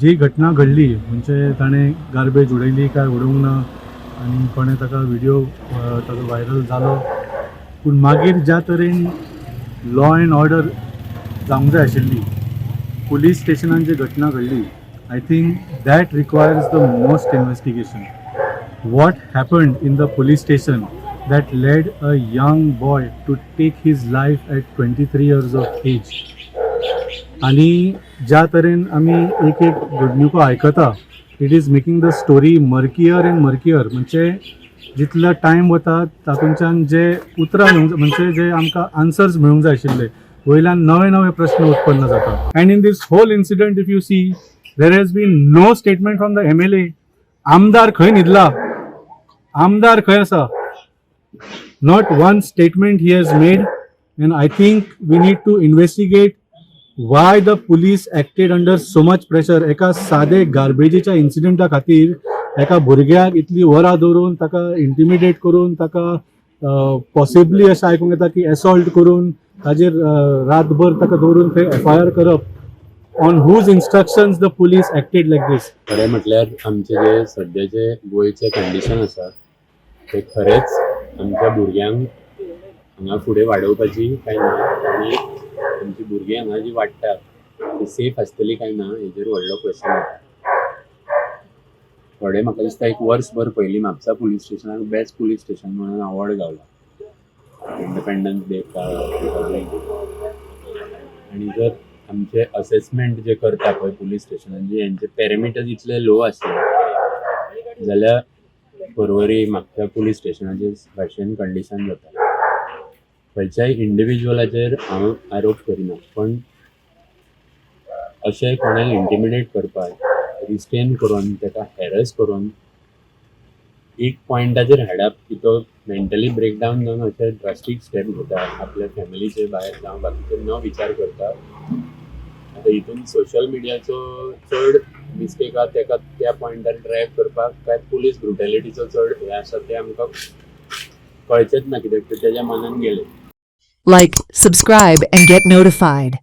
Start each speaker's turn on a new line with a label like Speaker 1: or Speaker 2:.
Speaker 1: जी घटना घडली म्हणजे ताणें गार्बेज उडयली काय उडोवंक ना आनी कोणें ताका व्हिडिओ ताजो व्हायरल जालो, पूण मागीर ज्या तरेन लॉ एंड ऑर्डर जावंक जाय आशिल्ली, पुलीस स्टेशनान जी घटना घडली, I think that requires the most investigation. What happened in the police station that led a young boy to take his life at 23 years of age? आणि ज्या तरेन आमी एक एक घडणुको आयकता, it is making the story murkier and murkier. म्हणजे जितलो टायम वता तातूंतल्यान जे उतरां मेळूंक म्हणजे जे आमकां आन्सर्स मेळूंक जाय आशिल्ले, वयल्यान नवे नवे प्रश्न उत्पन्न जाता. And in this whole incident if you see, there has been no statement from the MLA. आमदार खंय न्हिदला? आमदार खंय आसा? Not one statement he has made. And I think we need to investigate why the police acted under so much pressure. एका सादे गार्बेजीच्या इन्सिडेंटा खातीर एका भुरग्याक इतली वरां दवरून ताका इंटिमिडेट करून ताका पॉसिबली अशें आयकूंक येता की एसॉल्ट करून ताजेर रातभर ताका दवरून थंय FIR करप. On whose instructions the police acted like this?
Speaker 2: खरें म्हटल्यार आमचे जे सद्याचे गोंयचे कंडिशन आसा ते खरेंच आमच्या भुरग्यांक हांगा फुडें वाडोवपाची काय ना, आनी आमची भुरगीं हांगा जी वाडटात ती सेफ आसतली काय ना हेजेर व्हडलो क्वेश्चन येता. थोडे म्हाका दिसता एक वर्सभर पयलीं म्हापसा पुलीस स्टेशनाक बेस्ट पुलीस स्टेशन म्हणून अवॉर्ड गावला इंडिपेंडन्स डे. आनी जर आमचे असेसमेंट जे करता पळय पुलीस स्टेशनांचे हेंचे पॅरामिटर्स इतले लो आसले जाल्यार परवरी म्हापसा पुलीस स्टेशनाचे भाशेन कंडिशन जाता. खंयच्याय इंडिविज्युअलाचेर हांव आरोप करिना, पण अशें कोणाक इंटिमिडेट करपाक, रिस्ट्रेन करून ताका हॅरस करून एक पॉयंटाचेर हाडप की तो मेंटली ब्रेकडावन जावन अशें ड्रास्टीक स्टेप घेता आपल्या फॅमिलीचे भायर जावं बाकीचे न विचार करता. आतां हितून सोशल मिडियाचो चड मिस्टेक आहा ताका त्या पॉयंटार ड्रायव्ह करपाक काय पुलीस ब्रुटॅलिटीचो चड हें आसा तें आमकां कळचेंच ना, कित्याक तें तेज्या मनान गेलें.
Speaker 3: Like, subscribe, and get notified.